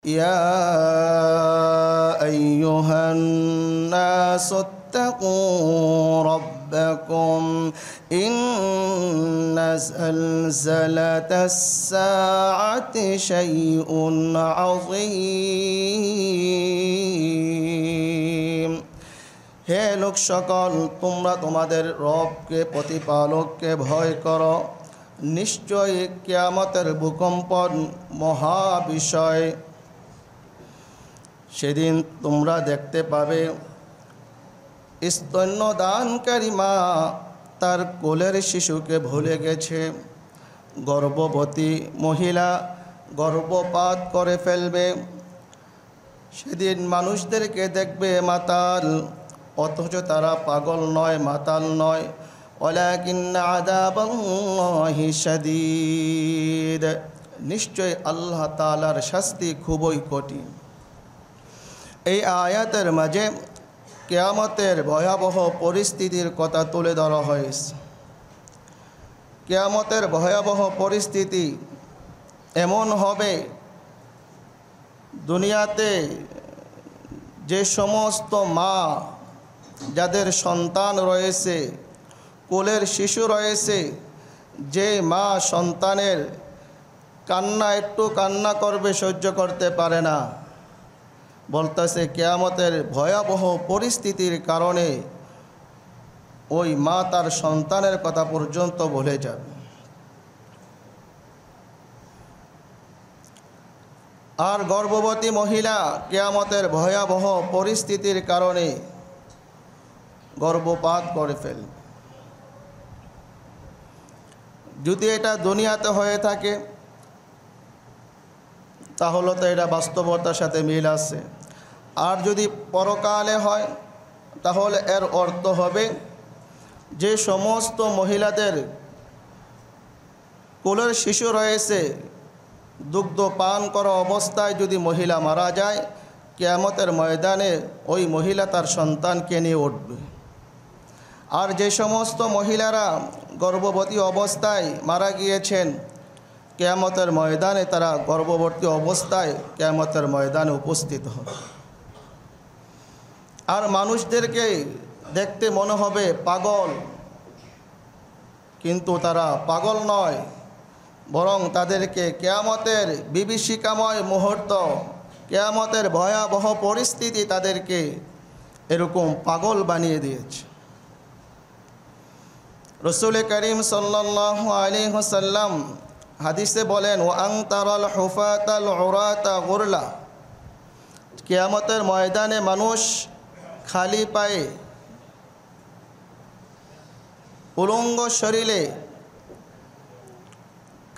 يا أيها الناس اتقوا ربكم إن زلزلة الساعة شيء عظيم হে লোক সকল, তোমরা তোমাদের রবকে প্রতিপালককে ভয় করো। নিশ্চয়ই কিয়ামতের ভূকম্পন মহা বিষয়। সেদিন তোমরা দেখতে পাবে স্তন্যদানকারী মা তার কোলের শিশুকে ভুলে গেছে। গর্ভবতী মহিলা গর্ভপাত করে ফেলবে। সেদিন মানুষদেরকে দেখবে মাতাল, অথচ তারা পাগল নয়, মাতাল নয়। ওয়ালাকিন্না আযাবাল্লাহি শাদীদ, নিশ্চয় আল্লাহ তাআলার শাস্তি খুবই কঠিন। এই আয়াতের মাঝে কিয়ামতের ভয়াবহ পরিস্থিতির কথা তুলে ধরা হয়েছে। কিয়ামতের ভয়াবহ পরিস্থিতি এমন হবে, দুনিয়াতে যে সমস্ত মা যাদের সন্তান রয়েছে, কোলের শিশু রয়েছে, যে মা সন্তানের একটু কান্না করবে, সহ্য করতে পারে না, বলতেছে কিয়ামতের ভয়াবহ পরিস্থিতির কারণে ওই মা তার সন্তানের কথা পর্যন্ত ভুলে যাবে। আর গর্ভবতী মহিলা কিয়ামতের ভয়াবহ পরিস্থিতির কারণে গর্ভপাত করে ফেলবে। যদি এটা দুনিয়াতে হয়ে থাকে তাহলে তো এটা বাস্তবতার সাথে মিল আছে। আর যদি পরকালে হয় তাহলে এর অর্থ হবে যে সমস্ত মহিলাদের কোলের শিশু রয়েছে, দুগ্ধ পান করা অবস্থায় যদি মহিলা মারা যায়, কিয়ামতের ময়দানে ওই মহিলা তার সন্তানকে নিয়ে উঠবে। আর যে সমস্ত মহিলারা গর্ভবতী অবস্থায় মারা গিয়েছেন, কিয়ামতের ময়দানে তারা গর্ভবতী অবস্থায় কিয়ামতের ময়দানে উপস্থিত হবে। আর মানুষদেরকে দেখতে মনে হবে পাগল, কিন্তু তারা পাগল নয়, বরং তাদেরকে কিয়ামতের বিভীষিকাময় মুহূর্ত, কিয়ামতের ভয়াবহ পরিস্থিতি তাদেরকে এরকম পাগল বানিয়ে দিয়েছে। রাসূল করিম সাল্লাল্লাহু আলাইহি ওয়াসাল্লাম হাদিসে বলেন, ওয়া আন তারাল হুফাতাল উরাতা গুরলা, কিয়ামতের ময়দানে মানুষ খালি পায়ে উলঙ্গ শরীরে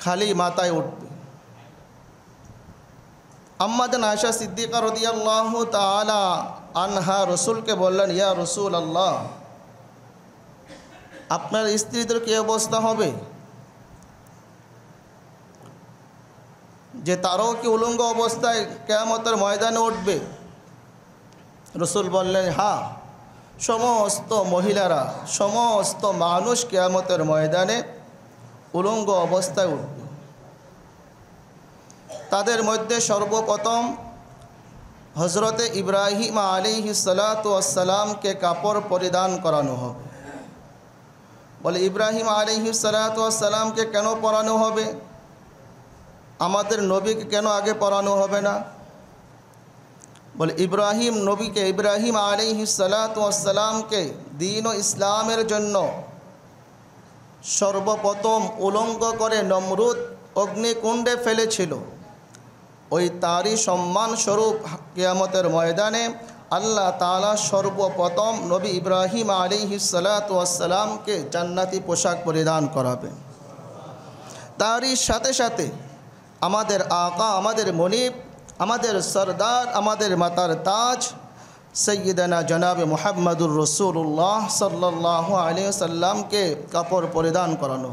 খালি মাথায় উঠবে। আম্মাজান আয়েশা সিদ্দিকা রাদিয়াল্লাহু তাআলা আনহা রাসূলকে বললেন, ইয়া রাসূলুল্লাহ, আপনার স্ত্রীদের কি অবস্থা হবে, যে তারাও কি উলঙ্গ অবস্থায় কিয়ামতের ময়দানে উঠবে? রাসূল বললেন, হ্যাঁ, সমস্ত মহিলারা, সমস্ত মানুষ কিয়ামতের ময়দানে উলঙ্গ অবস্থায় উঠবে। তাদের মধ্যে সর্বপ্রথম হযরতে ইব্রাহিম আলাইহিস সালাতু ওয়াস সালামকে কাপড় পরিধান করানো হবে। বলে, ইব্রাহিম আলাইহিস সালাতু ওয়াস সালামকে কেন পরানো হবে? আমাদের নবীকে কেন আগে পরানো হবে না? বলে, ইব্রাহিম আলাইহিস সালাতু ওয়াস সালামকে দ্বীন ও ইসলামের জন্য সর্বপ্রথম উলঙ্গ করে নমরুদ অগ্নিকুণ্ডে ফেলেছিল। ওই তারই সম্মান স্বরূপ কিয়ামতের ময়দানে আল্লাহ তাআলা সর্বপ্রথম নবী ইব্রাহিম আলাইহিস সালাতু ওয়াস সালামকে জান্নাতি পোশাক পরিধান করাবেন। তারই সাথে সাথে আমাদের আকা, আমাদের মনিব, আমাদের সরদার, আমাদের মাতার তাজ সৈয়দনা জনাবে মুহাম্মদুর রাসূলুল্লাহ সাল্লাল্লাহু আলাইহি ওয়াসাল্লামকে কাপড় পরিধান করানো।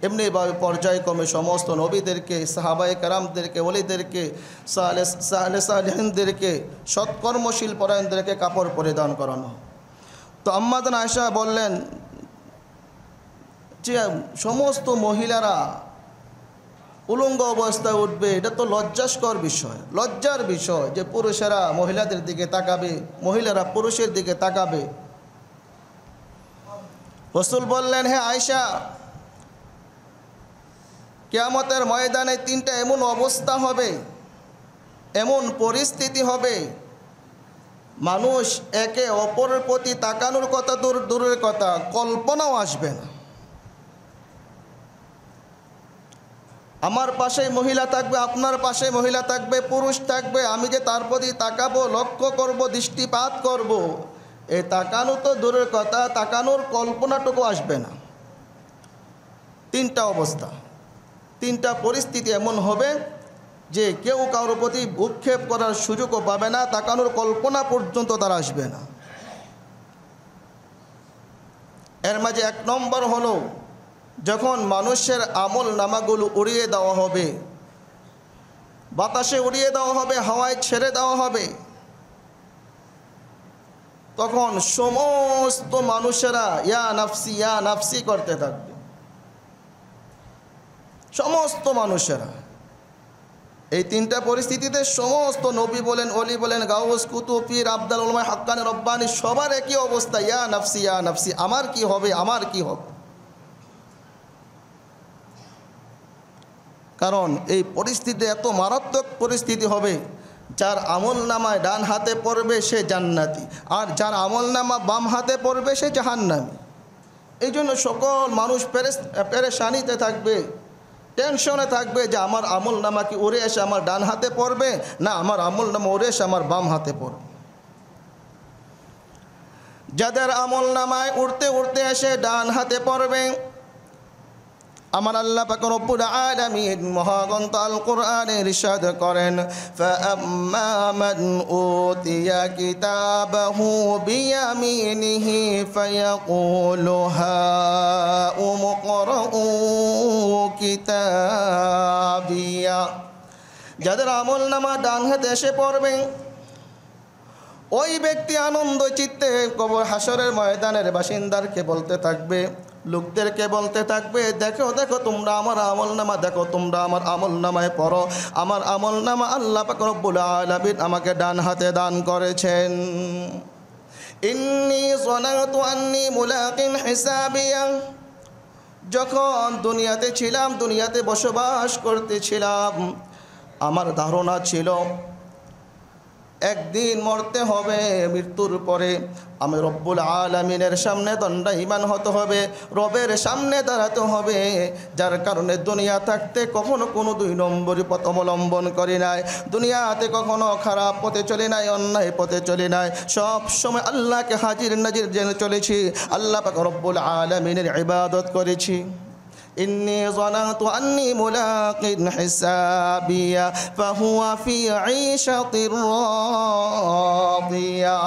এমনিভাবে পর্যায়ক্রমে সমস্ত নবীদেরকে, সাহাবায়ে কেরামদেরকে, ওলিদেরকে, সালেহিনদেরকে, সৎকর্মশীল পরায়ণদেরকে কাপড় পরিধান করানো। তো আম্মাজান আয়েশা বললেন যে সমস্ত মহিলারা উলঙ্গ অবস্থায় উঠবে, এটা তো লজ্জাস্কর বিষয়, লজ্জার বিষয় যে পুরুষেরা মহিলাদের দিকে তাকাবে, মহিলারা পুরুষের দিকে তাকাবে। রাসূল বললেন, হে আয়েশা, কিয়ামতের ময়দানে তিনটা এমন অবস্থা হবে, এমন পরিস্থিতি হবে, মানুষ একে অপরের প্রতি তাকানোর কথা দূরের কথা, কল্পনাও আসবে না। আমার পাশে মহিলা থাকবে, আপনার পাশে মহিলা থাকবে, পুরুষ থাকবে, আমি যে তার প্রতি তাকাবো, লক্ষ্য করব, দৃষ্টিপাত করব, এই তাকানো তো দূরের কথা, তাকানোর কল্পনাটুকু আসবে না। তিনটা অবস্থা, তিনটা পরিস্থিতি এমন হবে যে কেউ কারোর প্রতি ভ্রুক্ষেপ করার সুযোগও পাবে না, তাকানোর কল্পনা পর্যন্ত তার আসবে না। এর মাঝে এক নম্বর হলো যখন মানুষের আমল নামাগুলো উড়িয়ে দেওয়া হবে, বাতাসে উড়িয়ে দেওয়া হবে, হাওয়ায় ছেড়ে দেওয়া হবে, তখন সমস্ত মানুষেরা ইয়া নাফসি করতে থাকবে। সমস্ত মানুষেরা এই তিনটা পরিস্থিতিতে সমস্ত নবী বলেন, অলি বলেন, গাউস, কুতুব, পীর, আবদাল, উলামা, হাক্কানি, রব্বানি, সবার একই অবস্থা, ইয়া নাফসি, আমার কি হবে, আমার কি হবে। কারণ এই পরিস্থিতি এত মারাত্মক পরিস্থিতি হবে, যার আমল নামায় ডান হাতে পড়বে সে জান্নাতি, আর যার আমল নামা বাম হাতে পড়বে সে জাহান্নামী। এই জন্য সকল মানুষ পেরেশানিতে থাকবে, টেনশনে থাকবে যে আমার আমল নামা কি উড়ে এসে আমার ডান হাতে পড়বে, না আমার আমল নামা উড়ে এসে আমার বাম হাতে পড়বে। যাদের আমল নামায় উড়তে উড়তে এসে ডান হাতে পড়বে, আমার আল্লাহ পাক রব্বুল আলামিন মহাগ্রন্থ আল কোরআনে ইরশাদ করেন, ফাআম্মা মান উতিয়া কিতাবাহু বিয়ামিনিহি ফায়াকুলু হাউম ইকরাউ কিতাবিয়া। যাদের আমলনামা ডান হাতে এসে পড়বে, ওই ব্যক্তি আনন্দ চিত্তে কবর হাসরের ময়দানের বাসিন্দারকে বলতে থাকবে, লোকদেরকে বলতে থাকবে, দেখো দেখো তোমরা আমার আমলনামা, দেখো তোমরা আমার আমলনামায় পড়ো, আমার আমলনামা আল্লাহ পাক রব্বুল আলামিন আমাকে ডান হাতে দান করেছেন। ইন্নী যানাতু আন্নী মুলাকিন হিসাবিয়া। যখন দুনিয়াতে ছিলাম, দুনিয়াতে বসবাস করতেছিলাম, আমার ধারণা ছিল একদিন মরতে হবে, মৃত্যুর পরে আমি রব্বুল আলামিনের সামনে দণ্ডায়মান হতে হবে, রবের সামনে দাঁড়াতে হবে। যার কারণে দুনিয়া থাকতে কখনো কোনো দুই নম্বরই পথ অবলম্বন করি নাই, দুনিয়াতে কখনো খারাপ পথে চলি নাই, অন্যায় পথে চলি নাই, সব সময় আল্লাহকে হাজির নাজির জেনে চলেছি, আল্লাহ পাক রব্বুল আলামিনের ইবাদত করেছি। ইন্নী যানাতু আন্নী মুলাকিন হিসাবিয়া ফাহুয়া ফি ঈশাতির রাদিয়া।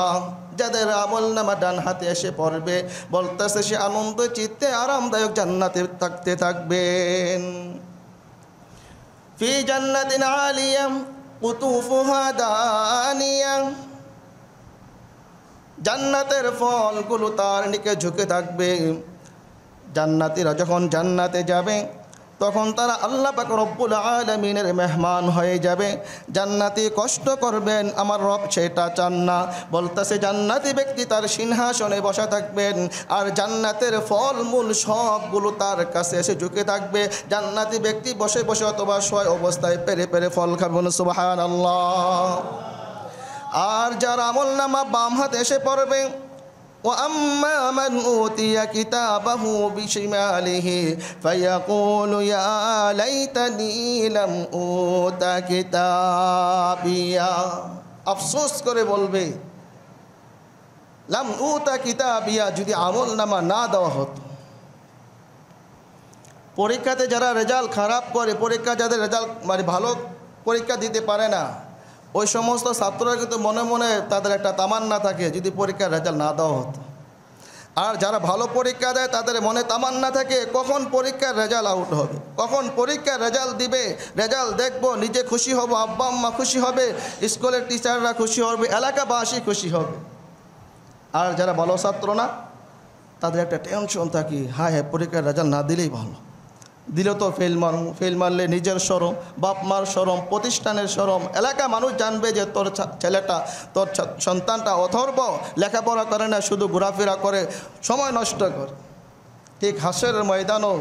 যাদের আমলনামা ডান হাতে এসে পড়বে, বলতেছে সে আনন্দ চিত্তে আরামদায়ক জান্নাতে থাকতে থাকবেন। ফি জান্নাতিন আলিয়া কুতুফুহা দানিয়া। জান্নাতের ফলগুলো তার নিকে ঝুঁকে থাকবে। জান্নাতীরা যখন জান্নাতে যাবে, তখন তারা আল্লাহ পাক রব্বুল আলামিনের মেহমান হয়ে যাবে। জান্নাতি কষ্ট করবেন, আমার রব সেটা চান না, বলতেছে জান্নাতি ব্যক্তি তার সিংহাসনে বসা থাকবেন, আর জান্নাতের ফলমূল সবগুলো তার কাছে এসে ঝুঁকে থাকবে। জান্নাতি ব্যক্তি বসে বসে অথবা শোয় অবস্থায় পেরে পেরে ফল খাবেন, সুবহানাল্লাহ। আর যার আমলনামা বাম হাতে এসে পড়বে, وأما من أوتي كتابه بشماله فيقول يا ليتني لم أوت كتابيا। আফসোস করে বলবে, লাম উতা কিতাবিয়া, যদি আমলনামা না দেওয়া হতো। পরীক্ষাতে যারা রেজাল্ট খারাপ করে, পরীক্ষা যাদের রেজাল্ট মানে ভালো পরীক্ষা দিতে পারে না, ওই সমস্ত ছাত্ররা কিন্তু মনে মনে তাদের একটা তামান্না থাকে যদি পরীক্ষার রেজাল্ট না দেওয়া হতো। আর যারা ভালো পরীক্ষা দেয় তাদের মনে তামান্না থাকে কখন পরীক্ষার রেজাল্ট আউট হবে, কখন পরীক্ষার রেজাল্ট দিবে, রেজাল্ট দেখবো, নিজে খুশি হব, আব্বা আম্মা খুশি হবে, স্কুলের টিচাররা খুশি হবে, এলাকাবাসী খুশি হবে। আর যারা ভালো ছাত্র না, তাদের একটা টেনশন থাকে, হায় হ্যাঁ পরীক্ষার রেজাল্ট না দিলেই ভালো, দিলে তো ফেল মারলে নিজের শরম, বাপ মার শরম, প্রতিষ্ঠানের শরম, এলাকা মানুষ জানবে যে তোর ছেলেটা, তোর সন্তানটা অথর্ব, লেখাপড়া করে না, শুধু ঘোরাফেরা করে, সময় নষ্ট করে। ঠিক হাসরের ময়দানও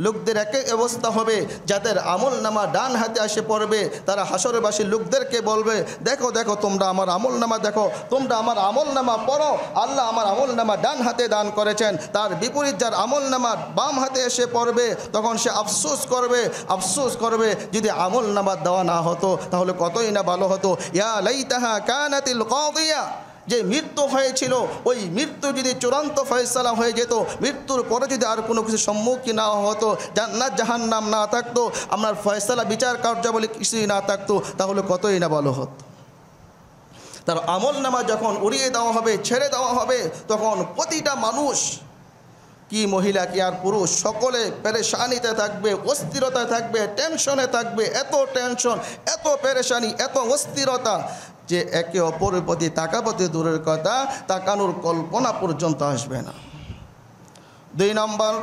লোকদের একই অবস্থা হবে। যাদের আমল নামা ডান হাতে এসে পড়বে, তারা হাসরবাসী লোকদেরকে বলবে, দেখো দেখো তোমরা আমার আমল নামা দেখো, তোমরা আমার আমল নামা পড়ো, আল্লাহ আমার আমল নামা ডান হাতে দান করেছেন। তার বিপরীত যার আমল নামা বাম হাতে এসে পড়বে, তখন সে আফসোস করবে যদি আমল নামা দেওয়া না হতো তাহলে কতই না ভালো হতো। ইয়া লাইতাহা কানাতিল কাদিয়া, যে মৃত্যু হয়েছিল ওই মৃত্যু যদি চূড়ান্ত ফয়সালা হয়ে যেত, মৃত্যুর পরে যদি আর কোনো কিছু সম্মুখীন না হতো, জান্নাত জাহান্নাম না থাকতো, আপনার ফয়সালা বিচার কার্যাবলী কিছুই না থাকতো, তাহলে কতই না ভালো হতো। তার আমল নামা যখন উড়িয়ে দেওয়া হবে, ছেড়ে দেওয়া হবে, তখন প্রতিটা মানুষ, কি মহিলা কি আর পুরুষ, সকলে পেরেশানিতে থাকবে, অস্থিরতায় থাকবে, টেনশনে থাকবে। এত টেনশন, এত পেরেশানি, এত অস্থিরতা যে একে অপরের প্রতি তাকাপতি দূরের কথা, তাকানোর কল্পনা পর্যন্ত আসবে না। 2 নম্বর,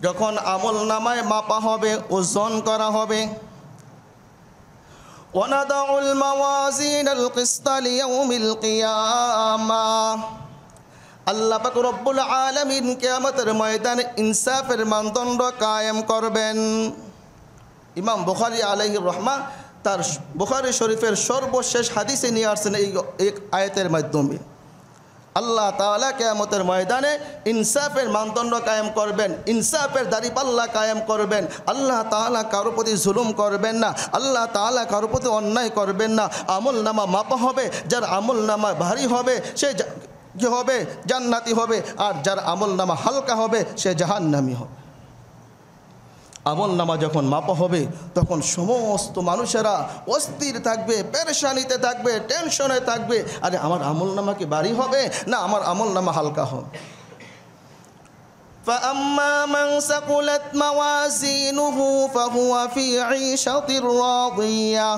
যখন আমল নামায় মাপা হবে, ওজন করা হবে, ওয়ানাদাউল মাওয়াজিনাল কিসতা লিয়াউমিল কিয়ামাহ, আল্লাহ পাক রব্বুল আলামিন কিয়ামতের ময়দানে ইনসাফের মানদণ্ড কায়েম করবেন। ইমাম বুখারী আলাইহির রহমা তার বুখারী শরীফের সর্বশেষ হাদিসে নিয়ে আসছেন এই আয়াতের মাধ্যমে। আল্লাহ তাআলা কিয়ামতের ময়দানে ইনসাফের মানদণ্ড কায়েম করবেন, ইনসাফের দাঁড়িপাল্লা কায়েম করবেন। আল্লাহ তাআলা কারো প্রতি জুলুম করবেন না, আল্লাহ তাআলা কারো প্রতি অন্যায় করবেন না। আমল নামা মাপা হবে, যার আমল নামা ভারী হবে সে কি হবে? জান্নাতি হবে, আর যার আমল নামা হালকা হবে সে জাহান্নামী হবে। আমল নামা যখন মাপা হবে তখন সমস্ত মানুষেরা অস্থির থাকবে, পেরেশানিতে থাকবে, টেনশনে থাকবে। আরে আমার আমল নামা কি ভারী হবে না আমার আমল নামা হালকা হবে? فَأَمَّا مَنْ ثَقُلَتْ مَوَازِينُهُ فَهُوَ فِي عِيشَةٍ رَاضِيَةٍ।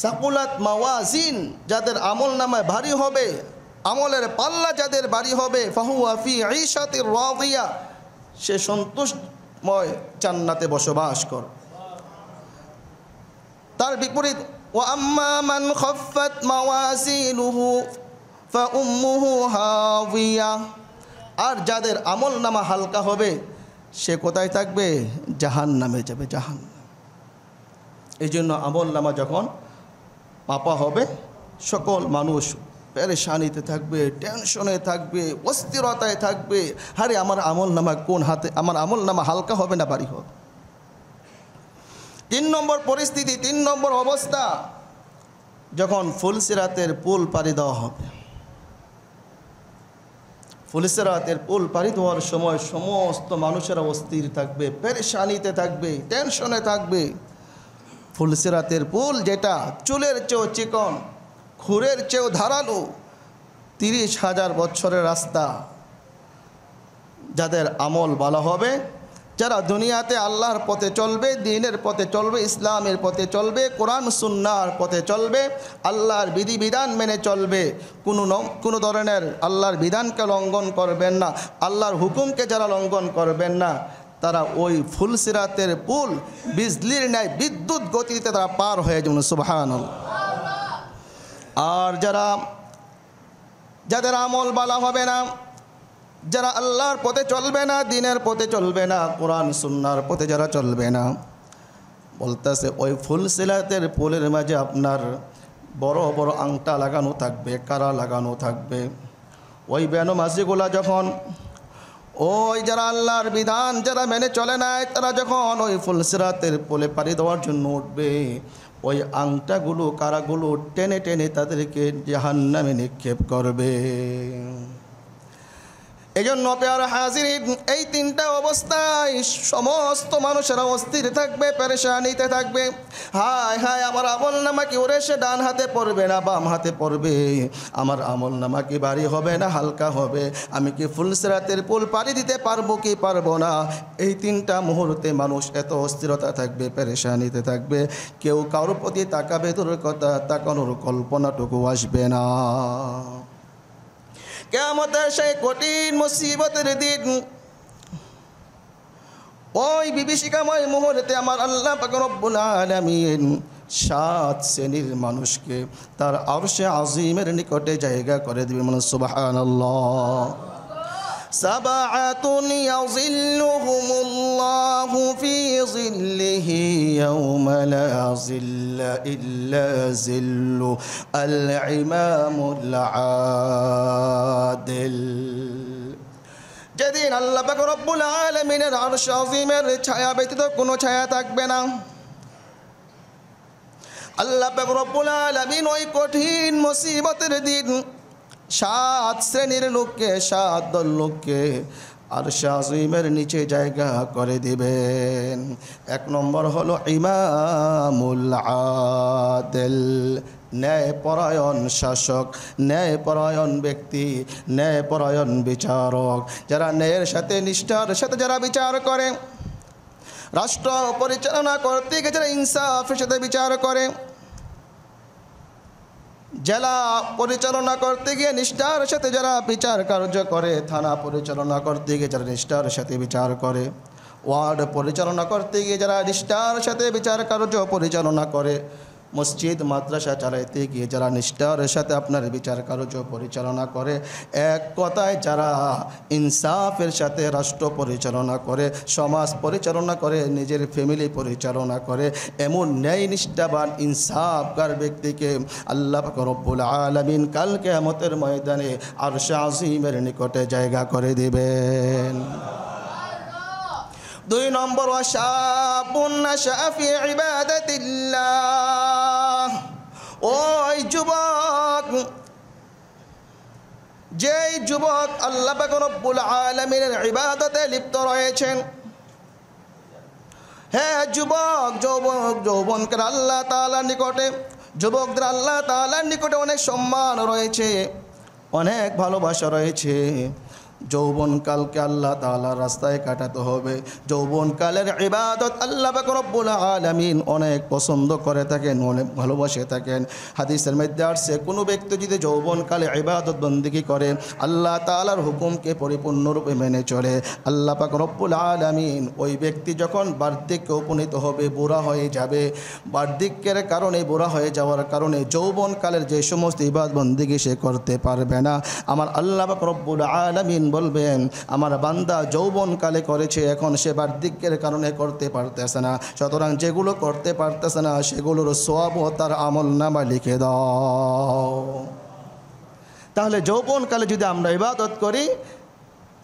সাকুলাত মাওয়াজিন, যাদের আমল নামায় ভারী হবে, আমলের পাল্লা যাদের ভারী হবে, ফাহুয়া ফি ঈশাতির রাদিয়া, সে সন্তুষ্টময় জান্নাতে বসবাস করে। তার বিপরীত, ওয়া আম্মা মান খাফফাত মাওয়াজিনুহু ফাউম্মুহু হাওিয়া, আর যাদের আমল নামা হালকা হবে সে কোথায় থাকবে? জাহান্নামে যাবে, জাহান্নাম। এই জন্য আমল নামা যখন মাপা হবে সকল মানুষ পেরেশানিতে থাকবে, টেনশনে থাকবে, অস্থিরতায় থাকবে। আরে আমার আমল নামা কোন হাতে, আমার আমল নামা হালকা হবে না ভারী হবে? 3 নম্বর পরিস্থিতি, 3 নম্বর অবস্থা, যখন ফুলসিরাতের পুল পাড়ি দেওয়া হবে। ফুলসিরাতের পুল পাড়ি দেওয়ার সময় সমস্ত মানুষেরা অস্থির থাকবে, পেরেশানিতে থাকবে, টেনশনে থাকবে। ফুলসিরাতের পুল যেটা চুলের চেয়েও চিকন, খুরের চেয়েও ধারালো, 30,000 বছরের রাস্তা। যাদের আমল ভালো হবে, যারা দুনিয়াতে আল্লাহর পথে চলবে, দ্বীনের পথে চলবে, ইসলামের পথে চলবে, কোরআন সুন্নাহর পথে চলবে, আল্লাহর বিধিবিধান মেনে চলবে, কোনো ধরনের আল্লাহর বিধানকে লঙ্ঘন করবেন না, আল্লাহর হুকুমকে যারা লঙ্ঘন করবেন না, তারা ওই ফুলসিরাতের পুল বিজলির ন্যায় বিদ্যুৎ গতিতে তারা পার হয়ে যাবেন। সুবহানাল্লাহ। আর যাদের আমল ভালো হবে না, যারা আল্লাহর পথে চলবে না, দ্বীনের পথে চলবে না, কোরআন সুন্নাহর পথে যারা চলবে না, বলতেছে ওই ফুলসিরাতের পুলের মাঝে আপনার বড় বড় আংটা লাগানো থাকবে, কারা লাগানো থাকবে। ওই বেনমাজিগুলা যখন, ওই যারা আল্লাহর বিধান যারা মেনে চলে নাই, তারা যখন ওই ফুলসিরাতের পুলে পাড়ি দেওয়ার জন্য উঠবে, ওই আংটাগুলো, কারাগুলো টেনে টেনে তাদেরকে জাহান্নামে নিক্ষেপ করবে। এই জন্য প্যারা হাজিরিন, এই 3টা অবস্থায় সমস্ত মানুষেরা অস্থির থাকবে, পেরেশানিতে থাকবে। হায় হায়, আমার আমল নামা কি ওরে সে ডান হাতে পড়বে না বাম হাতে পড়বে? আমার আমল নামা কি ভারী হবে না হালকা হবে? আমি কি ফুলসিরাতের পুল পাড়ি দিতে পারবো কি পারবো না? এই 3টা মুহূর্তে মানুষ এত অস্থিরতা থাকবে, পেরেশানিতে থাকবে, কেউ কারোর প্রতি তাকাবে দূরের কথা, তাকানোর কল্পনাটুকু আসবে না। কিয়ামতের সেই কঠিন মুসিবতের দিন ওই বিভীষিকাময় মুহূর্তে আমার আল্লাহ পাক রব্বুল আলামিন 7 শ্রেণীর মানুষকে তার আরশে আজিমের নিকটে জায়গা করে দিবে। মানে সুবহানাল্লাহ। সাবাআতুন ইয়াযিল্লুহুমুল্লাহু ফি যিল্লিহি ইয়াওমা লা যিল্লা ইল্লা যিল্লু আল ইমামুল আদিল। যেদিন আল্লাহ পাক রব্বুল আলামিনের আরশ আজিমের ছায়া ব্যতীত কোনো ছায়া থাকবে না। আল্লাহ পাক রব্বুল আলামিন ওই কঠিন মুসিবতের দিন 7 শ্রেণীর লোককে, 7 দল লোককে আরশ আজিমের নিচে জায়গা করে দিবেন। 1 নম্বর হলো ইমামুল আদিল, ন্যায়পরায়ণ শাসক, ন্যায়পরায়ণ ব্যক্তি, ন্যায়পরায়ণ বিচারক, যারা ন্যায়ের সাথে নিষ্ঠার সাথে যারা বিচার করে, রাষ্ট্র পরিচালনা করতে গিয়ে যারা ইনসাফের সাথে বিচার করে, জেলা পরিচালনা করতে গিয়ে নিষ্ঠার সাথে যারা বিচার কার্য করে, থানা পরিচালনা করতে গিয়ে যারা নিষ্ঠার সাথে বিচার করে, ওয়ার্ড পরিচালনা করতে গিয়ে যারা নিষ্ঠার সাথে বিচার কার্য পরিচালনা করে, মসজিদ মাদ্রাসা চালাইতে গিয়ে যারা নিষ্ঠার সাথে আপনার বিচার কার্য পরিচালনা করে, এক কথায় যারা ইনসাফের সাথে রাষ্ট্র পরিচালনা করে, সমাজ পরিচালনা করে, নিজের ফ্যামিলি পরিচালনা করে, এমন ন্যায় নিষ্ঠাবান ইনসাফকার ব্যক্তিকে আল্লাহ পাক রব্বুল আলামিন কাল কিয়ামতের ময়দানে আরশে আজিমের নিকটে জায়গা করে দিবেন। 2 নম্বর ওয়াশাবুন নাশা ফি ইবাদাতিল্লাহ, ওই যুবক, যেই যুবক আল্লাহ পাক রব্বুল আলামিনের ইবাদতে লিপ্ত রয়েছেন। হ্যাঁ যুবক, যৌবনকার আল্লাহ তাআলার নিকটে, যুবকদের আল্লাহ তাআলার নিকটে অনেক সম্মান রয়েছে, অনেক ভালোবাসা রয়েছে। যৌবনকালকে আল্লাহ তাআলার রাস্তায় কাটাতে হবে। যৌবনকালের ইবাদত আল্লাহ পাক রব্বুল আলামিন অনেক পছন্দ করে থাকেন, অনেক ভালোবাসে থাকেন। হাদিসের মধ্যে আসছে, কোনো ব্যক্তি যদি যৌবনকালে ইবাদত বন্দেগী করে, আল্লাহ তাআলার হুকুমকে পরিপূর্ণরূপে মেনে চলে, আল্লাহ পাক রব্বুল আলামিন ওই ব্যক্তি যখন বার্ধক্যে উপনীত হবে, বুড়া হয়ে যাবে, বার্ধক্যের কারণে, বুড়া হয়ে যাওয়ার কারণে যৌবনকালের যে সমস্ত ইবাদত বন্দেগী সে করতে পারবে না। আমার আল্লাহ পাক রব্বুল আলামিন বলবেন, আমার বান্দা যৌবনকালে করেছে, এখন সে বার্ধক্যের কারণে করতে পারতেছে না, সুতরাং যেগুলো করতে পারতেছে না সেগুলোর সওয়াব তার আমলনামায় লিখে দাও। তাহলে যৌবনকালে যদি আমরা ইবাদত করি,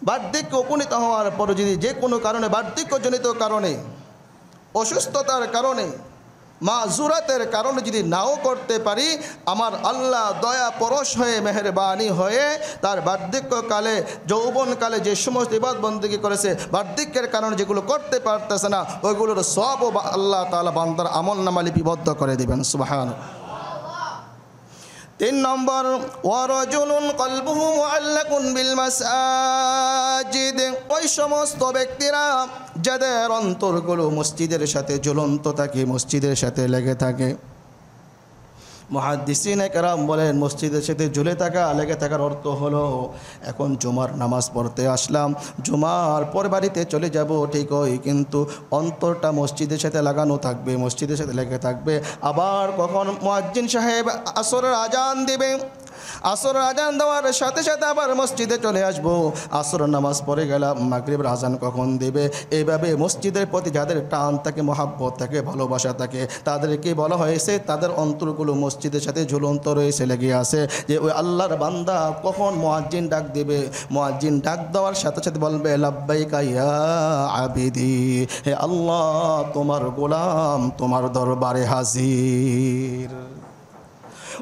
বার্ধক্যে উপনীত হওয়ার পরে যদি যে কোনো কারণে, বার্ধক্যজনিত কারণে, অসুস্থতার কারণে, মাজুরাতের কারণে যদি নাও করতে পারি, আমার আল্লাহ দয়া পরশ হয়ে, মেহেরবানি হয়ে তার বার্ধক্যকালে, যৌবনকালে যে সমস্ত ইবাদত বন্দেগী করেছে, বার্ধক্যের কারণে যেগুলো করতে পারতেছে না, ওইগুলোর সওয়াব আল্লাহ তাআলা বান্দার আমলনামায় লিপিবদ্ধ করে দিবেন। সুবহানাল্লাহ। 3 নম্বর ওয়ারাজুলুন কলবুহু মুআল্লাকুন বিল মাসাজিদ, ওই সমস্ত ব্যক্তিরা যাদের অন্তরগুলো মসজিদের সাথে ঝুলন্ত থাকে, মসজিদের সাথে লেগে থাকে। মুহাদ্দিসিনে কেরাম বলেন, মসজিদের সাথে ঝুলে থাকা, লেগে থাকার অর্থ হলো, এখন জুমার নামাজ পড়তে আসলাম, জুমার পর বাড়িতে চলে যাব ঠিকই, কিন্তু অন্তরটা মসজিদের সাথে লাগানো থাকবে, মসজিদের সাথে লেগে থাকবে। আবার কখন মুয়াজ্জিন সাহেব আসরের আজান দিবে, আসরের আজান দেওয়ার সাথে সাথে আবার মসজিদে চলে আসব, আসরের নামাজ পড়ে গেলাম, মাগরিবের আজান কখন দেবে। এইভাবে মসজিদের প্রতি যাদের টান থাকে, মহাব্বত থাকে, ভালোবাসা থাকে, তাদেরকে বলা হয়েছে তাদের অন্তরগুলো মসজিদের সাথে ঝুলন্ত রয়েছে, লেগে আছে, যে ওই আল্লাহর বান্দা কখন মুয়াজ্জিন ডাক দেবে, মুয়াজ্জিন ডাক দেওয়ার সাথে সাথে বলবে, লাব্বাইকা ইয়া আবিদি, হে আল্লাহ তোমার গোলাম তোমার দরবারে হাজির।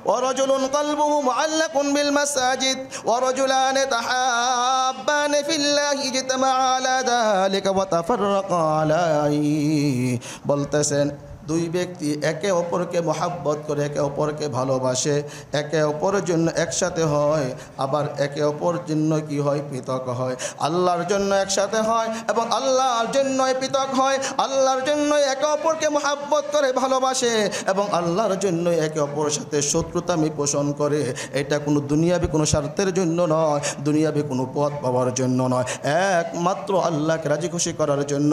ورجل قلبه معلق بالمساجد ورجلان تحابان في الله اجتمعا على ذلك وتفرقا عليه, বলতেছেন দুই ব্যক্তি একে অপরকে মহাব্বত করে, একে অপরকে ভালোবাসে, একে অপরের জন্য একসাথে হয়, আবার একে অপরের জন্য কি হয়, পৃথক হয়। আল্লাহর জন্য একসাথে হয় এবং আল্লাহর জন্যই পৃথক হয়। আল্লাহর জন্য একে অপরকে মহাব্বত করে ভালোবাসে এবং আল্লাহর জন্য একে অপরের সাথে শত্রুতামি পোষণ করে। এটা কোনো দুনিয়াবি কোনো স্বার্থের জন্য নয়, দুনিয়াবি কোনো পথ পাওয়ার জন্য নয়, একমাত্র আল্লাহকে রাজি খুশি করার জন্য,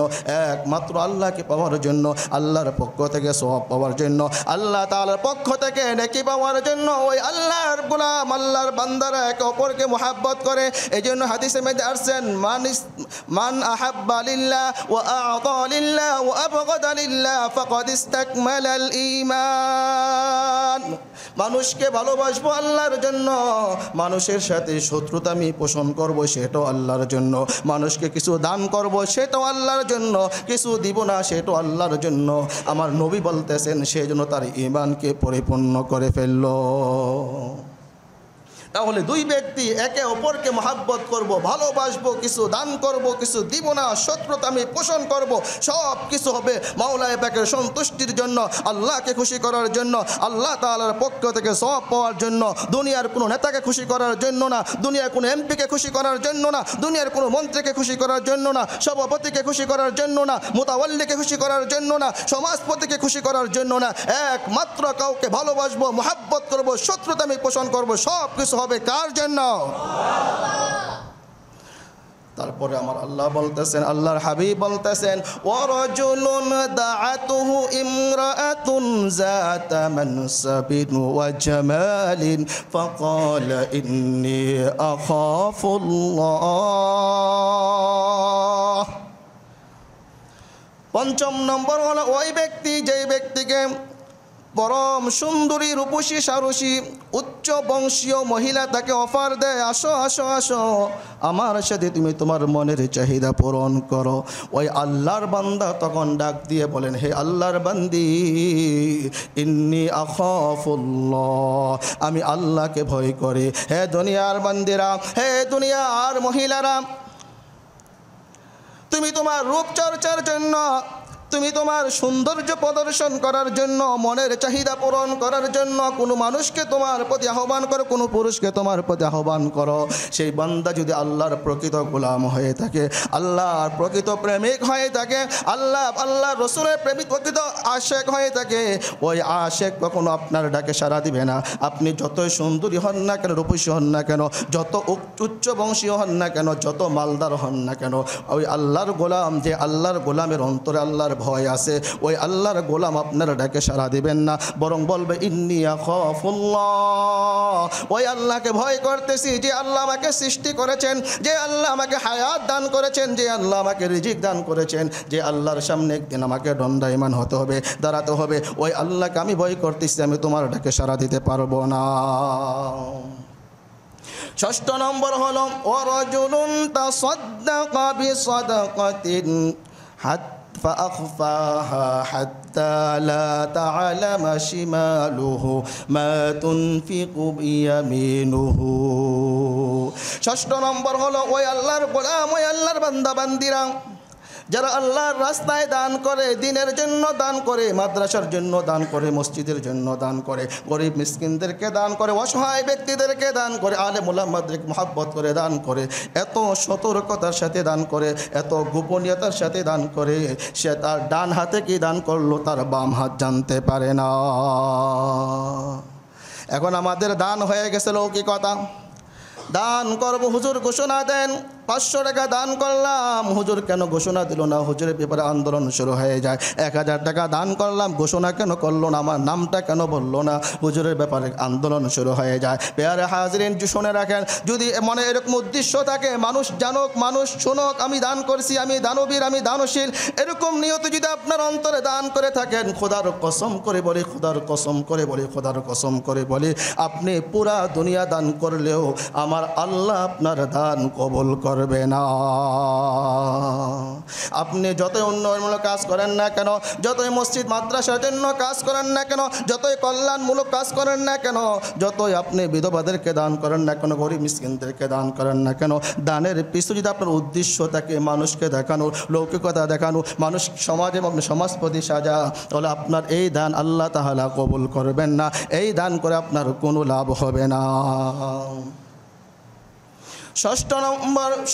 একমাত্র আল্লাহকে পাওয়ার জন্য, আল্লাহর পক্ষ থেকে সওয়াব পাওয়ার জন্য, আল্লাহ তাআলার পক্ষ থেকে নেকি পাওয়ার জন্য ওই আল্লাহর গোলাম, আল্লাহর বান্দারা একে অপরকে মহাব্বত করে। এই জন্য হাদিসের মধ্যে আসছেন, মান আহাব্বা লিল্লাহ ওয়া আ'তা লিল্লাহ ওয়া আবগাদা লিল্লাহ ফাকাদ ইসতাকমালাল ঈমান। মানুষকে ভালোবাসবো আল্লাহর জন্য, মানুষের সাথে শত্রুতামি পোষণ করব সেটাও আল্লাহর জন্য, মানুষকে কিছু দান করব সেটাও আল্লাহর জন্য, কিছু দিব না সেটাও আল্লাহর জন্য। আমার নবী বলতেছেন সেই জন্য তার ঈমানকে পরিপূর্ণ করে ফেলল। তাহলে দুই ব্যক্তি একে অপরকে মহাব্বত করব, ভালোবাসবো, কিছু দান করব, কিছু দিব না, শত্রুতা আমি পোষণ করব, সব কিছু হবে মাওলায়ে পাকের সন্তুষ্টির জন্য, আল্লাহকে খুশি করার জন্য, আল্লাহ তাআলার পক্ষ থেকে সওয়াব পাওয়ার জন্য। দুনিয়ার কোনো নেতাকে খুশি করার জন্য না, দুনিয়ার কোনো এমপিকে খুশি করার জন্য না, দুনিয়ার কোনো মন্ত্রীকে খুশি করার জন্য না, সভাপতিকে খুশি করার জন্য না, মুতাওয়াল্লিকে খুশি করার জন্য না, সমাজপতিকে খুশি করার জন্য না, একমাত্র কাউকে ভালোবাসবো, মহাব্বত করব, শত্রুতা আমি পোষণ করব, সব কিছু হবে কার জন্য? তারপরে আমার আল্লাহ বলতেছেন, আল্লাহর হাবিব বলতেছেন, ওয়ারাজুলুন দাআতুহু ইমরাআতুন যাতা মানসাবিন ওয়া জামালিন ফাকালা ইন্নী আখাফুল্লাহ। পঞ্চম নম্বর হলো ওই ব্যক্তি যেই ব্যক্তিকে পরম সুন্দরী, রূপসী, সারসী, উচ্চ বংশীয় মহিলা তাকে অফার দেয়, আসো আসো আসো আমার সাথে তুমি তোমার মনের চাহিদা পূরণ করো। ওই আল্লাহর বান্দা তখন ডাক দিয়ে বলেন, হে আল্লাহর বান্দি, ইন্নী আখাফুল্লাহ, আমি আল্লাহকে ভয় করি। হে দুনিয়ার বান্দিরা, হে দুনিয়ার মহিলারা, তুমি তোমার রূপচর্চার জন্য, তুমি তোমার সৌন্দর্য প্রদর্শন করার জন্য, মনের চাহিদা পূরণ করার জন্য কোনো মানুষকে তোমার প্রতি আহ্বান করো, কোনো পুরুষকে তোমার প্রতি আহ্বান করো। সেই বান্দা যদি আল্লাহর প্রকৃত গোলাম হয়ে থাকে, আল্লাহর প্রকৃত প্রেমিক হয়ে থাকে, আল্লাহ রসুলের প্রেমিক প্রকৃত আশেক হয়ে থাকে, ওই আশেক কখনো আপনার ডাকে সাড়া দিবে না। আপনি যতই সুন্দরী হন না কেন, রূপসী হন না কেন, যত উচ্চ বংশীয় হন না কেন, যত মালদার হন না কেন, ওই আল্লাহর গোলাম, যে আল্লাহর গোলামের অন্তরে আল্লাহর ভয় আছে, ওই আল্লাহর গোলাম আপনার ডাকে সাড়া দিবেন না, বরং বলবে ইন্নী আখাফুল্লাহ, ওই আল্লাহকে ভয় করতেছি, যে আল্লাহ আমাকে সৃষ্টি করেছেন, যে আল্লাহ আমাকে হায়াত দান করেছেন, যে আল্লাহ আমাকে রিজিক দান করেছেন, যে আল্লাহর সামনে একদিন আমাকে দণ্ডায়মান হতে হবে, দাঁড়াতে হবে, ওই আল্লাহকে আমি ভয় করতেছি, আমি তোমার ডাকে সাড়া দিতে পারবো না। ষষ্ঠ নম্বর হলো ওয়ারাজুলুন তাসাদ্দাকা বিসাদাকাতিন فأخفاها حتى لا تعلم شماله ما تنفق بيمينه। ষষ্ঠ নম্বর হলো ওই আল্লাহর গোলাম, ওই আল্লাহর বান্দা বান্দিরা যারা আল্লাহর রাস্তায় দান করে, দিনের জন্য দান করে, মাদ্রাসার জন্য দান করে, মসজিদের জন্য দান করে, গরিব মিসকিনদেরকে দান করে, অসহায় ব্যক্তিদেরকে দান করে, আলেম উলামাদেরকে মহব্বত করে দান করে, এত সতর্কতার সাথে দান করে, এত গোপনীয়তার সাথে দান করে, সে তার ডান হাতে কি দান করলো তার বাম হাত জানতে পারে না। এখন আমাদের দান হয়ে গেছে লৌকিকতা। দান করব, হুজুর ঘোষণা দেন, 500 টাকা দান করলাম, হুজুর কেন ঘোষণা দিল না, হুজুরের ব্যাপারে আন্দোলন শুরু হয়ে যায়। 1000 টাকা দান করলাম, ঘোষণা কেন করলো না, আমার নামটা কেন বললো না, হুজুরের ব্যাপারে আন্দোলন শুরু হয়ে যায়। পেয়ারে হাজরিন, শুনে রাখেন, যদি মনে এরকম উদ্দেশ্য থাকে, মানুষ জানুক, মানুষ শুনুক আমি দান করছি, আমি দানবীর, আমি দানশীল, এরকম নিয়ত যদি আপনার অন্তরে দান করে থাকেন, খোদার কসম করে বলি, খোদার কসম করে বলি, খোদার কসম করে বলি, আপনি পুরা দুনিয়া দান করলেও আমার আল্লাহ আপনার দান কবুল করে করবে না। আপনি যতই উন্নয়নমূলক কাজ করেন না কেন, যতই মসজিদ মাদ্রাসার জন্য কাজ করেন না কেন, যতই কল্যাণমূলক কাজ করেন না কেন, যতই আপনি বিধবাদেরকে দান করেন না কেন, গরিব মিসকিনদেরকে দান করেন না কেন, দানের পিছু যদি আপনার উদ্দেশ্য থাকে মানুষকে দেখানো, লৌকিকতা দেখানো, মানুষ সমাজ এবং সমাজ প্রতি সাজা, তাহলে আপনার এই দান আল্লাহ তাআলা কবুল করবেন না। এই দান করে আপনার কোনো লাভ হবে না।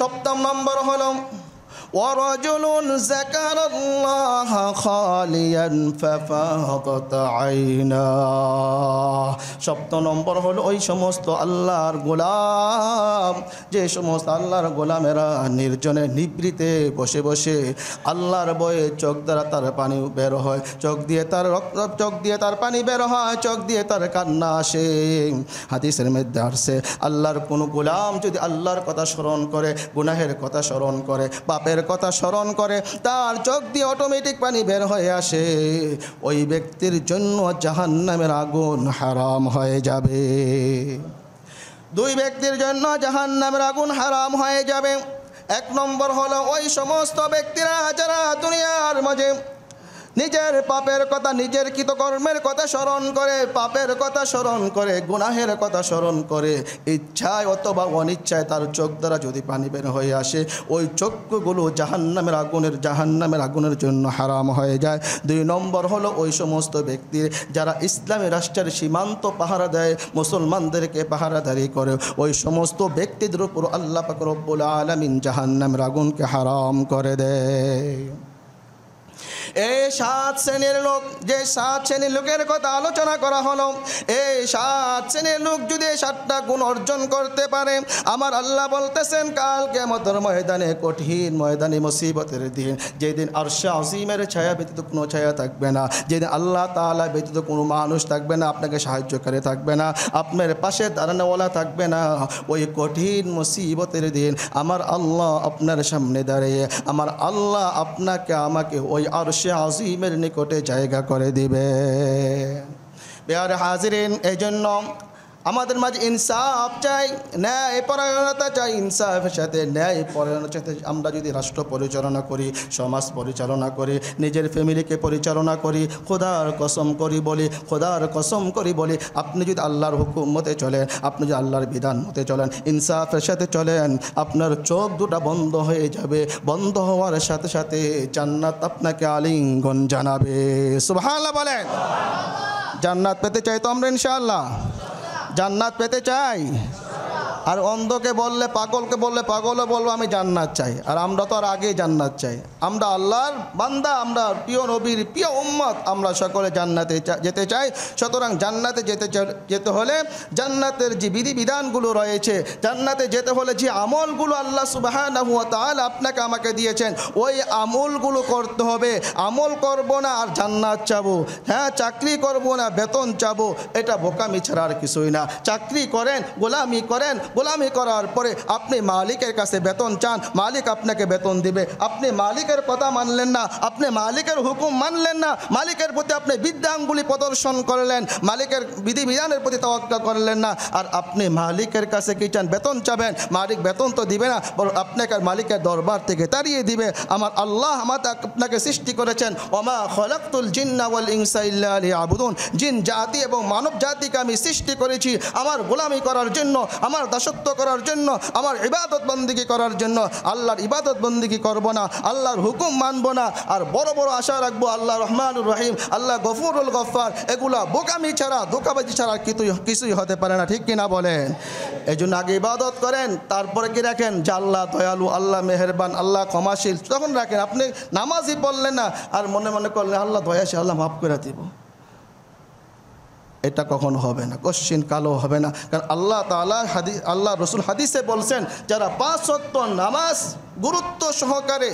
সপ্তম নম্বর হলো ورجل ذكر الله خاليا ففاضت عيناه। সপ্তম নম্বর হলো ওই সমস্ত আল্লাহর গোলাম, যে সমস্ত আল্লাহর গোলামেরা নির্জনে নিবৃতে বসে বসে আল্লাহর বয়ে চোখ দ্বারা তার পানি বের হয়, চোখ দিয়ে তার রক্ত, চোখ দিয়ে তার পানি বের হয়, চোখ দিয়ে তার কান্না আসে। হাদিসের মধ্যে আসছে আল্লাহর কোনো গোলাম যদি আল্লাহর কথা স্মরণ করে, গুনাহের কথা স্মরণ করে, পাপের কথা স্মরণ করে, তার চোখ দিয়ে অটোমেটিক পানি বের হয়ে আসে, ওই ব্যক্তির জন্য জাহান্নামের আগুন হারাম হয়ে যাবে। দুই ব্যক্তির জন্য জাহান্নামের আগুন হারাম হয়ে যাবে। এক নম্বর হলো ওই সমস্ত ব্যক্তিরা যারা দুনিয়ার মাঝে নিজের পাপের কথা, নিজের কৃতকর্মের কথা স্মরণ করে, পাপের কথা স্মরণ করে, গুনাহের কথা স্মরণ করে, ইচ্ছায় অথবা অনিচ্ছায় তার চোখ দ্বারা যদি পানি বের হয়ে আসে, ওই চক্ষুগুলো জাহান্নামের আগুনের জন্য হারাম হয়ে যায়। দুই নম্বর হলো ওই সমস্ত ব্যক্তির যারা ইসলামী রাষ্ট্রের সীমান্ত পাহারা দেয়, মুসলমানদেরকে পাহারাদারি করে, ওই সমস্ত ব্যক্তিদের উপর আল্লাহ পাক রব্বুল আলামিন জাহান্নামের আগুনকে হারাম করে দেয়। এই 7 শ্রেণীর লোক, যে 7 শ্রেণীর লোকের কথা আলোচনা করা হলো, এই 7 শ্রেণীর লোক যদি 7টা গুণ অর্জন করতে পারে, আমার আল্লাহ বলতেছেন কাল কিয়ামতের ময়দানে, কঠিন ময়দানে, মুসিবতের দিন, যেদিন আরশে আজিমের ছায়া ব্যতীত কোনো ছায়া থাকবে না, যেদিন আল্লাহ তাআলা ব্যতীত কোনো মানুষ থাকবে না, আপনাকে সাহায্যকারী থাকবে না, আপনার পাশে দাঁড়ানোওয়ালা থাকবে না, ওই কঠিন মুসিবতের দিন আমার আল্লাহ আপনার সামনে দাঁড়িয়ে আমার আল্লাহ আপনাকে আমাকে ওই আরশে আজিমের নিকটে জায়গা করে দিবে। প্রিয় হাজিরিন, এই জন্য আমাদের মাঝে ইনসাফ চাই, ন্যায় পরায়ণতা চাই। ইনসাফের সাথে ন্যায় পরায়ণতার সাথে আমরা যদি রাষ্ট্র পরিচালনা করি, সমাজ পরিচালনা করি, নিজের ফ্যামিলিকে পরিচালনা করি, খোদার কসম করি বলি, আপনি যদি আল্লাহর হুকুম মতে চলেন, আপনি যদি আল্লাহর বিধান মতে চলেন, ইনসাফের সাথে চলেন, আপনার চোখ দুটা বন্ধ হয়ে যাবে। বন্ধ হওয়ার সাথে সাথে জান্নাত আপনাকে আলিঙ্গন জানাবে। সুবহানাল্লাহ বলেন। জান্নাত পেতে চাই তো আমরা ইনশাআল্লাহ? জান্নাত পেতে চাই। আর অন্ধকে বললে, পাগলকে বললে, পাগলও বলবো আমি জান্নাত চাই। আর আমরা তো আর আগেই জান্নাত চাই। আমরা আল্লাহর বান্দা, আমরা প্রিয় নবীর প্রিয় উম্মত, আমরা সকলে জান্নাতে যেতে চাই। সুতরাং জান্নাতে যেতে হলে জান্নাতের যে বিধিবিধানগুলো রয়েছে, জান্নাতে যেতে হলে যে আমলগুলো আল্লাহ সুবহানাহু ওয়া তাআলা আপনাকে আমাকে দিয়েছেন, ওই আমলগুলো করতে হবে। আমল করব না আর জান্নাত চাবো, হ্যাঁ চাকরি করব না বেতন চাবো, এটা বোকামি ছাড়া আর কিছুই না। চাকরি করেন, গোলামি করেন, গোলামি করার পরে আপনি মালিকের কাছে বেতন চান, মালিক আপনাকে বেতন দিবে। আপনি মালিকের কথা মানলেন না, আপনি মালিকের হুকুম মানলেন না, মালিকের প্রতি আপনি বিদ্যাঙ্গুলি প্রদর্শন করলেন, মালিকের বিধিবিধানের প্রতি তাওয়াক্কুল করলেন না, আর আপনি মালিকের কাছে কি চান? বেতন চাবেন। মালিক বেতন তো দিবে না, বরং আপনাকে মালিকের দরবার থেকে তাড়িয়ে দিবে। আমার আল্লাহ আপনাকে সৃষ্টি করেছেন, ওমা খলাকতুল জিন্না ওয়াল ইনসা ইল্লা লিয়াবুদুন, জিন জাতি এবং মানব জাতিকে আমি সৃষ্টি করেছি আমার গোলামি করার জন্য, আমার দাসত্ব করার জন্য, আমার ইবাদত বন্দিগি করার জন্য। আল্লাহর ইবাদত বন্দিগি করব না, আল্লাহর হুকুম মানব না, আর বড় বড় আশা রাখবো আল্লাহ রহমানুর রহিম, আল্লাহ গফুরুল গফফার, এগুলা বোকামি ছাড়া, ধোঁকাবাজি ছাড়া কিছুই হতে পারে না। ঠিক কিনা বলেন? এই জন্য আগে ইবাদত করেন, তারপরে কি রাখেন যে আল্লাহ দয়ালু, আল্লাহ মেহেরবান, আল্লাহ ক্ষমাশীল, তখন রাখেন। আপনি নামাজই পড়লেন না আর মনে মনে করলেন আল্লাহ দয়াশীল, আল্লাহ মাফ করে দিব, এটা কখনো হবে না, কোশ্চিন কালো হবে না। কারণ আল্লাহ তাআলা আল্লাহ রসুল হাদিসে বলছেন, যারা 5 ওয়াক্ত নামাজ গুরুত্ব সহকারে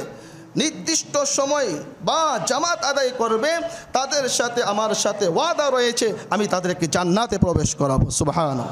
নির্দিষ্ট সময় বা জামাত আদায় করবে, তাদের সাথে আমার সাথে ওয়াদা রয়েছে, আমি তাদেরকে জান্নাতে প্রবেশ করাবো। সুবহানাল্লাহ।